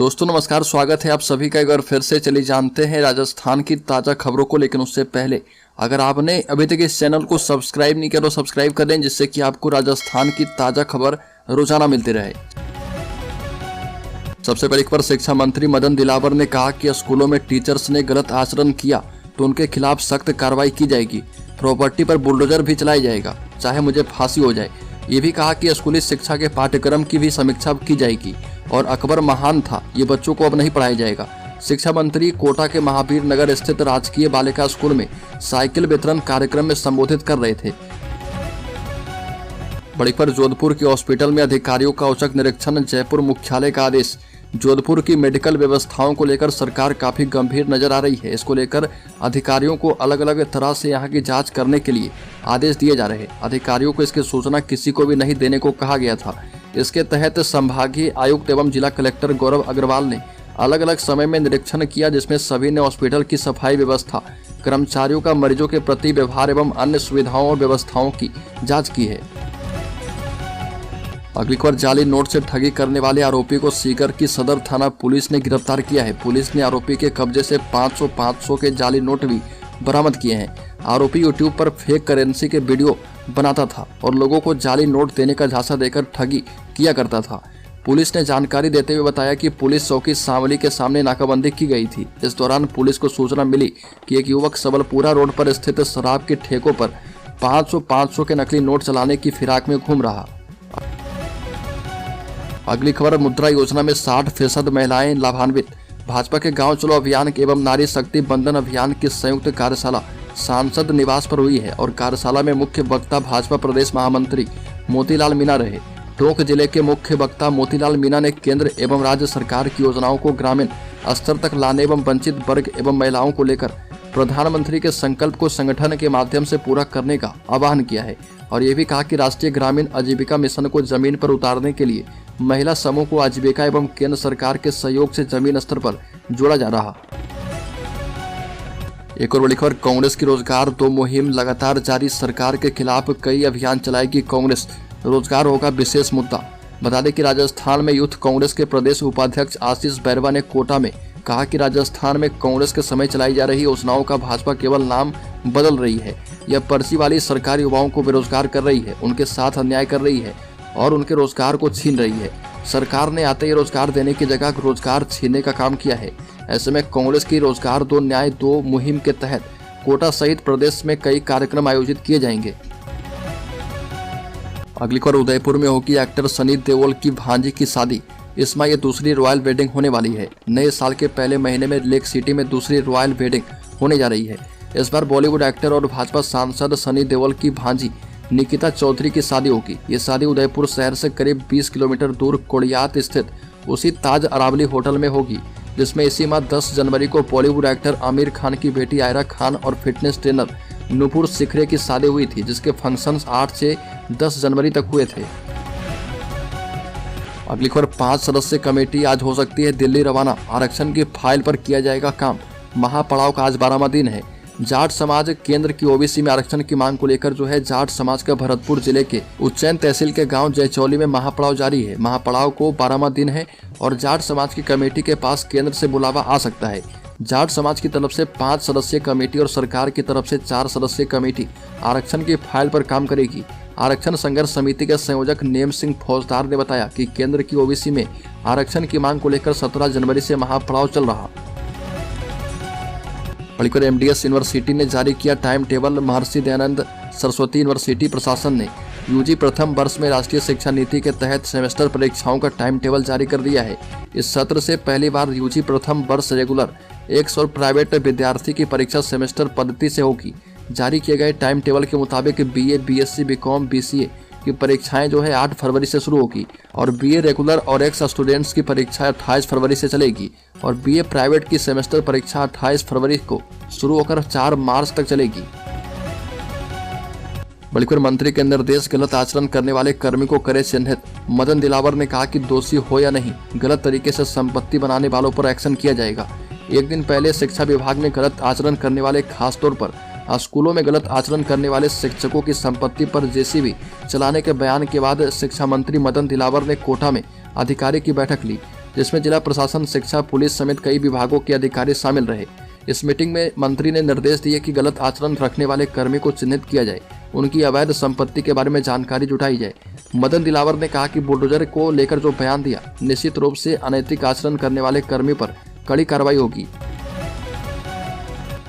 दोस्तों नमस्कार, स्वागत है आप सभी का एक बार फिर से। चलिए जानते हैं राजस्थान की ताज़ा खबरों को। लेकिन उससे पहले अगर आपने अभी तक इस चैनल को सब्सक्राइब नहीं किया तो सब्सक्राइब कर लें, जिससे कि आपको राजस्थान की ताज़ा खबर रोजाना मिलती रहे। सबसे पहले एक बार शिक्षा मंत्री मदन दिलावर ने कहा कि स्कूलों में टीचर्स ने गलत आचरण किया तो उनके खिलाफ सख्त कार्रवाई की जाएगी। प्रॉपर्टी पर बुलडोजर भी चलाया जाएगा, चाहे मुझे फांसी हो जाए। ये भी कहा कि स्कूली शिक्षा के पाठ्यक्रम की भी समीक्षा की जाएगी और अकबर महान था ये बच्चों को अब नहीं पढ़ाया जाएगा। शिक्षा मंत्री कोटा के महावीर नगर स्थित राजकीय बालिका स्कूल में साइकिल वितरण कार्यक्रम में संबोधित कर रहे थे। बड़ी खबर, जोधपुर के हॉस्पिटल में अधिकारियों का औचक निरीक्षण, जयपुर मुख्यालय का आदेश। जोधपुर की मेडिकल व्यवस्थाओं को लेकर सरकार काफी गंभीर नजर आ रही है। इसको लेकर अधिकारियों को अलग अलग तरह से यहां की जांच करने के लिए आदेश दिए जा रहे हैं। अधिकारियों को इसकी सूचना किसी को भी नहीं देने को कहा गया था। इसके तहत संभागीय आयुक्त एवं जिला कलेक्टर गौरव अग्रवाल ने अलग अलग समय में निरीक्षण किया, जिसमें सभी ने हॉस्पिटल की सफाई व्यवस्था, कर्मचारियों का मरीजों के प्रति व्यवहार एवं अन्य सुविधाओं और व्यवस्थाओं की जाँच की है। अगली खबर, जाली नोट से ठगी करने वाले आरोपी को सीकर की सदर थाना पुलिस ने गिरफ्तार किया है। पुलिस ने आरोपी के कब्जे से 500 के जाली नोट भी बरामद किए हैं। आरोपी यूट्यूब पर फेक करेंसी के वीडियो बनाता था और लोगों को जाली नोट देने का झांसा देकर ठगी किया करता था। पुलिस ने जानकारी देते हुए बताया कि पुलिस चौकी सांवली के सामने नाकाबंदी की गई थी। इस दौरान पुलिस को सूचना मिली कि एक युवक सबलपुरा रोड पर स्थित शराब के ठेकों पर 500 के नकली नोट चलाने की फिराक में घूम रहा। अगली खबर, मुद्रा योजना में 60% महिलाएं लाभान्वित। भाजपा के गांव चलो अभियान एवं नारी शक्ति बंधन अभियान की संयुक्त कार्यशाला सांसद निवास पर हुई है और कार्यशाला में मुख्य वक्ता भाजपा प्रदेश महामंत्री मोतीलाल मीणा रहे। टोंक जिले के मुख्य वक्ता मोतीलाल मीणा ने केंद्र एवं राज्य सरकार की योजनाओं को ग्रामीण स्तर तक लाने एवं वंचित वर्ग एवं महिलाओं को लेकर प्रधानमंत्री के संकल्प को संगठन के माध्यम से पूरा करने का आह्वान किया है और ये भी कहा कि राष्ट्रीय ग्रामीण आजीविका मिशन को जमीन पर उतारने के लिए महिला समूह को आजीविका एवं केंद्र सरकार के सहयोग से जमीन स्तर पर जोड़ा जा रहा। एक और बड़ी खबर, कांग्रेस की रोजगार 2 मुहिम लगातार जारी। सरकार के खिलाफ कई अभियान चलाएगी कांग्रेस, रोजगार होगा विशेष मुद्दा। बता दें कि राजस्थान में यूथ कांग्रेस के प्रदेश उपाध्यक्ष आशीष बैरवा ने कोटा में कहा कि राजस्थान में कांग्रेस के समय चलाई जा रही योजनाओं का भाजपा केवल नाम बदल रही है। यह पर्ची वाली सरकार युवाओं को बेरोजगार कर रही है, उनके साथ अन्याय कर रही है और उनके रोजगार को छीन रही है। सरकार ने आते ही रोजगार देने की जगह रोजगार छीनने का काम किया है। ऐसे में कांग्रेस की रोजगार 2 न्याय 2 मुहिम के तहत कोटा सहित प्रदेश में कई कार्यक्रम आयोजित किए जाएंगे। अगली खबर, उदयपुर में होगी एक्टर सनी देओल की भांजी की शादी। इसमें ये दूसरी रॉयल वेडिंग होने वाली है। नए साल के पहले महीने में लेक सिटी में दूसरी रॉयल वेडिंग होने जा रही है। इस बार बॉलीवुड एक्टर और भाजपा सांसद सनी देओल की भांजी निकिता चौधरी की शादी होगी। ये शादी उदयपुर शहर से करीब 20 किलोमीटर दूर कोड़ियात स्थित उसी ताज अरावली होटल में होगी, जिसमें इसी माह 10 जनवरी को बॉलीवुड एक्टर आमिर खान की बेटी आयरा खान और फिटनेस ट्रेनर नुपुर सिखरे की शादी हुई थी, जिसके फंक्शंस 8 से 10 जनवरी तक हुए थे। अगली खबर, 5 सदस्यीय कमेटी आज हो सकती है दिल्ली रवाना। आरक्षण की फाइल पर किया जाएगा काम। महापड़ाव का आज 12वां दिन है। जाट समाज केंद्र की ओबीसी में आरक्षण की मांग को लेकर जाट समाज का भरतपुर जिले के उज्जैन तहसील के गांव जयचौली में महापड़ाव जारी है। महापड़ाव को 12वां दिन है और जाट समाज की कमेटी के पास केंद्र से बुलावा आ सकता है। जाट समाज की तरफ से 5 सदस्यीय कमेटी और सरकार की तरफ से 4 सदस्यीय कमेटी आरक्षण की फाइल पर काम करेगी। आरक्षण संघर्ष समिति के संयोजक नेम सिंह फौजदार ने बताया कि केंद्र की ओबीसी में आरक्षण की मांग को लेकर 17 जनवरी से महापड़ाव चल रहा। बड़ीकर, एमडीएस यूनिवर्सिटी ने जारी किया time table. Maharshi Dayanand Saraswati university प्रशासन ने यूजी प्रथम वर्ष में राष्ट्रीय शिक्षा नीति के तहत सेमेस्टर परीक्षाओं का टाइम टेबल जारी कर दिया है। इस सत्र से पहली बार यूजी प्रथम वर्ष रेगुलर 100 और प्राइवेट विद्यार्थी की परीक्षा सेमेस्टर पद्धति से होगी। जारी किए गए टाइम टेबल के मुताबिक बीए, बीएससी, बीकॉम, बीसीए की परीक्षाएं 8 फरवरी से शुरू होगी और बीए रेगुलर और एक्स स्टूडेंट्स की परीक्षा 28 फरवरी से चलेगी और बीए प्राइवेट की सेमेस्टर परीक्षा 28 फरवरी को शुरू होकर 4 मार्च तक चलेगी। बड़ीकर, मंत्री के निर्देश गलत आचरण करने वाले कर्मी को करे चिन्हित। मदन दिलावर ने कहा कि दोषी हो या नहीं, गलत तरीके से संपत्ति बनाने वालों पर एक्शन किया जाएगा। एक दिन पहले शिक्षा विभाग ने गलत आचरण करने वाले, खासतौर पर स्कूलों में गलत आचरण करने वाले शिक्षकों की संपत्ति पर जेसीबी चलाने के बयान के बाद शिक्षा मंत्री मदन दिलावर ने कोटा में अधिकारी की बैठक ली। जिसमें जिला प्रशासन, शिक्षा, पुलिस समेत कई विभागों के अधिकारी शामिल रहे। इस मीटिंग में मंत्री ने निर्देश दिए कि गलत आचरण रखने वाले कर्मी को चिन्हित किया जाए, उनकी अवैध संपत्ति के बारे में जानकारी जुटाई जाए। मदन दिलावर ने कहा कि बुलडोजर को लेकर जो बयान दिया, निश्चित रूप से अनैतिक आचरण करने वाले कर्मी पर कड़ी कार्रवाई होगी।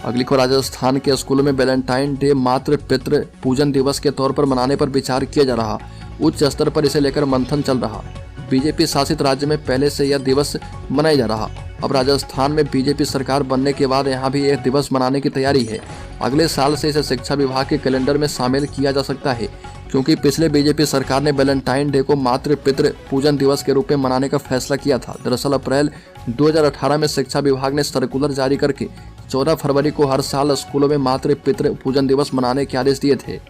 अगली खबर, राजस्थान के स्कूलों में वैलेंटाइन डे मातृ पितृ पूजन दिवस के तौर पर मनाने पर विचार किया जा रहा। उच्च स्तर पर इसे लेकर मंथन चल रहा। बीजेपी शासित राज्य में पहले से यह दिवस मनाया जा रहा। अब राजस्थान में बीजेपी सरकार बनने के बाद यहाँ भी यह दिवस मनाने की तैयारी है। अगले साल से इसे शिक्षा विभाग के कैलेंडर में शामिल किया जा सकता है, क्योंकि पिछले बीजेपी सरकार ने वैलेंटाइन डे को मातृ पितृ पूजन दिवस के रूप में मनाने का फैसला किया था। दरअसल अप्रैल 2018 में शिक्षा विभाग ने सर्कुलर जारी करके 14 फरवरी को हर साल स्कूलों में मातृ पितृ पूजन दिवस मनाने के आदेश दिए थे।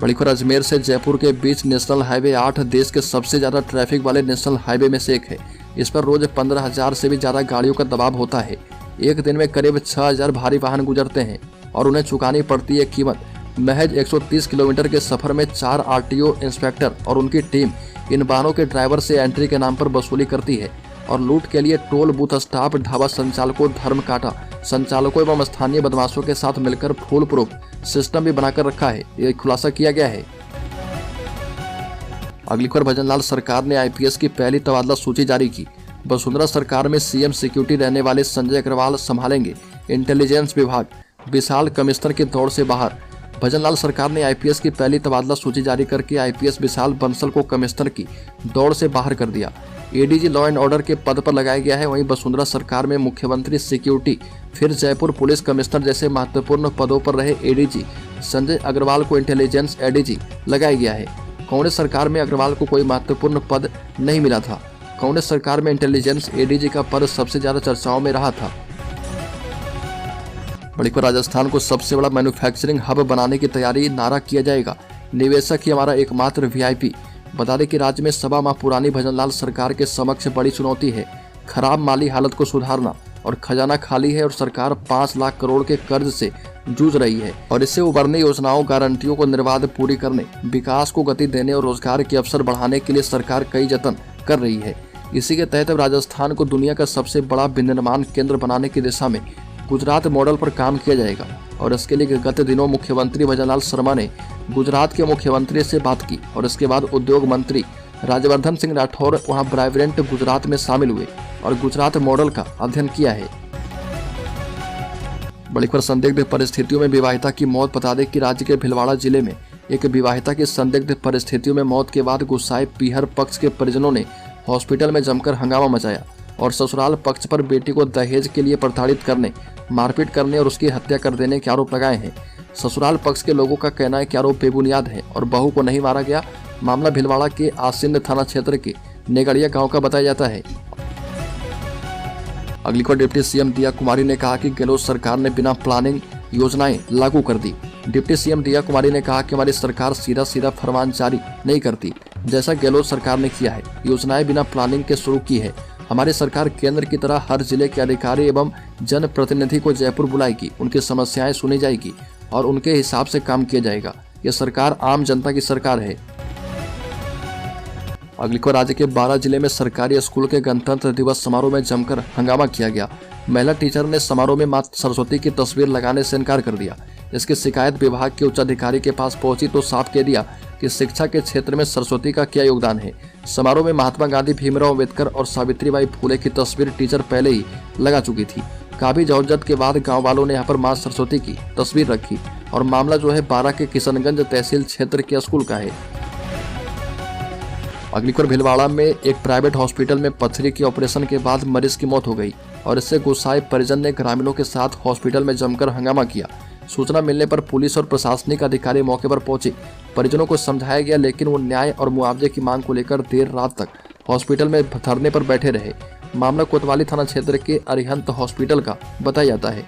बड़ी खबर, अजमेर से जयपुर के बीच नेशनल हाईवे 8 देश के सबसे ज्यादा ट्रैफिक वाले नेशनल हाईवे में से एक है। इस पर रोज 15,000 से भी ज्यादा गाड़ियों का दबाव होता है। एक दिन में करीब 6,000 भारी वाहन गुजरते हैं और उन्हें चुकानी पड़ती है कीमत। महज 130 किलोमीटर के सफर में 4 RTO इंस्पेक्टर और उनकी टीम इन वाहनों के ड्राइवर से एंट्री के नाम पर वसूली करती है और लूट के लिए टोल बूथ स्टाफ, ढाबा संचालकों, धर्म काटा संचालकों एवं स्थानीय बदमाशों के साथ मिलकर फूल प्रूफ सिस्टम भी बनाकर रखा है, यह खुलासा किया गया है। अगली खबर, भजनलाल सरकार ने IPS की पहली तबादला सूची जारी की। वसुंधरा सरकार में CM सिक्योरिटी रहने वाले संजय अग्रवाल संभालेंगे इंटेलिजेंस विभाग। विशाल कमिश्नर की दौड़ से बाहर। भजनलाल सरकार ने IPS की पहली तबादला सूची जारी करके IPS विशाल बंसल को कमिश्नर की दौड़ से बाहर कर दिया। ADG लॉ एंड ऑर्डर के पद पर लगाया गया है। वहीं वसुंधरा सरकार में मुख्यमंत्री सिक्योरिटी, फिर जयपुर पुलिस कमिश्नर जैसे महत्वपूर्ण पदों पर रहे ADG संजय अग्रवाल को इंटेलिजेंस ADG लगाया गया है। कांग्रेस सरकार में अग्रवाल को कोई महत्वपूर्ण पद नहीं मिला था। कांग्रेस सरकार में इंटेलिजेंस ADG का पद सबसे ज्यादा चर्चाओं में रहा था। बड़ी खबर, राजस्थान को सबसे बड़ा मैन्युफैक्चरिंग हब बनाने की तैयारी, नारा किया जाएगा, निवेशक ही हमारा एकमात्र VIP। बता दें कि राज्य में 7 माह पुरानी भजनलाल सरकार के समक्ष बड़ी चुनौती है। खराब माली हालत को सुधारना और खजाना खाली है और सरकार 5 लाख करोड़ के कर्ज से जूझ रही है और इससे उभरने योजनाओं, गारंटियों को निर्बाध पूरी करने, विकास को गति देने और रोजगार के अवसर बढ़ाने के लिए सरकार कई जतन कर रही है। इसी के तहत राजस्थान को दुनिया का सबसे बड़ा विनिर्माण केंद्र बनाने की दिशा में गुजरात मॉडल पर काम किया जाएगा और इसके लिए गत दिनों मुख्यमंत्री भजनलाल शर्मा ने गुजरात के मुख्यमंत्री से बात की और इसके बाद उद्योग मंत्री राज्यवर्धन सिंह राठौर वहां वाइब्रेंट गुजरात में शामिल हुए और गुजरात मॉडल का अध्ययन किया है। बड़ी खबर, संदिग्ध परिस्थितियों में विवाहिता की मौत। बता दें कि राज्य के भीलवाड़ा जिले में एक विवाहिता की संदिग्ध परिस्थितियों में मौत के बाद गुस्साए पीहर पक्ष के परिजनों ने हॉस्पिटल में जमकर हंगामा मचाया और ससुराल पक्ष पर बेटी को दहेज के लिए प्रताड़ित करने, मारपीट करने और उसकी हत्या कर देने के आरोप लगाए हैं। ससुराल पक्ष के लोगों का कहना है कि आरोप बेबुनियाद है और बहू को नहीं मारा गया। मामला भीलवाड़ा के आसिंद थाना क्षेत्र के नेगड़िया गांव का बताया जाता है। अगली खबर, डिप्टी CM दिया कुमारी ने कहा कि गहलोत सरकार ने बिना प्लानिंग योजनाएं लागू कर दी। डिप्टी CM दिया कुमारी ने कहा कि हमारी सरकार सीधा फरमान जारी नहीं करती, जैसा गहलोत सरकार ने किया है। योजनाएं बिना प्लानिंग के शुरू की है। हमारी सरकार केंद्र की तरह हर जिले के अधिकारी एवं जनप्रतिनिधि को जयपुर बुलाएगी, उनकी समस्याएं सुनी जाएगी और उनके हिसाब से काम किया जाएगा। यह सरकार आम जनता की सरकार है। अगली खबर, राज्य के 12 जिले में सरकारी स्कूल के गणतंत्र दिवस समारोह में जमकर हंगामा किया गया। महिला टीचर ने समारोह में मां सरस्वती की तस्वीर लगाने से इनकार कर दिया। इसकी शिकायत विभाग के उच्च अधिकारी के पास पहुंची तो साफ कह दिया कि शिक्षा के क्षेत्र में सरस्वती का क्या योगदान है। समारोह में महात्मा गांधी, भीमराव अम्बेडकर और सावित्रीबाई फुले की तस्वीर टीचर पहले ही लगा चुकी थी। काफी जहमत के बाद गांव वालों ने यहाँ पर मां सरस्वती की तस्वीर रखी और मामला जो है 12 के किशनगंज तहसील क्षेत्र के स्कूल का है। अगली खबर, भीलवाड़ा में एक प्राइवेट हॉस्पिटल में पथरी के ऑपरेशन के बाद मरीज की मौत हो गई और इससे गुस्साए परिजन ने ग्रामीणों के साथ हॉस्पिटल में जमकर हंगामा किया। सूचना मिलने पर पुलिस और प्रशासनिक अधिकारी मौके पर पहुंचे। परिजनों को समझाया गया लेकिन वो न्याय और मुआवजे की मांग को लेकर देर रात तक हॉस्पिटल में धरने पर बैठे रहे। मामला कोतवाली थाना क्षेत्र के अरिहंत हॉस्पिटल का बताया जाता है।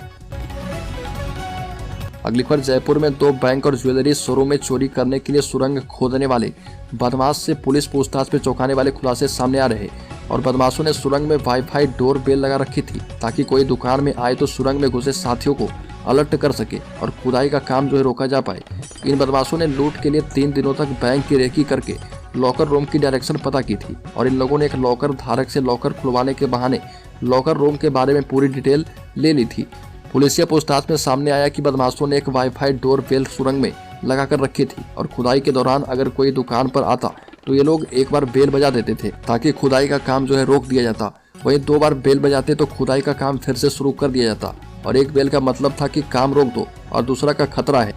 अगली खबर, जयपुर में 2 बैंक और ज्वेलरी शोरूम में चोरी करने के लिए सुरंग खोदने वाले बदमाश से पुलिस पूछताछ में चौंकाने वाले खुलासे सामने आ रहे और बदमाशों ने सुरंग में वाईफाई डोर बेल लगा रखी थी ताकि कोई दुकान में आए तो सुरंग में घुसे साथियों को अलर्ट कर सके और खुदाई का काम जो है रोका जा पाए। इन बदमाशों ने लूट के लिए 3 दिनों तक बैंक की रेकी करके लॉकर रूम की डायरेक्शन पता की थी और इन लोगों ने एक लॉकर धारक से लॉकर खुलवाने के बहाने लॉकर रूम के बारे में पूरी डिटेल ले ली थी। पुलिसिया पूछताछ में सामने आया कि बदमाशों ने एक वाईफाई डोर बेल सुरंग में लगाकर रखी थी और खुदाई के दौरान अगर कोई दुकान पर आता तो ये लोग एक बार बेल बजा देते थे ताकि खुदाई का काम रोक दिया जाता। वहीं 2 बार बेल बजाते तो खुदाई का काम फिर से शुरू कर दिया जाता और एक बेल का मतलब था कि काम रोक दो और दूसरा का खतरा है।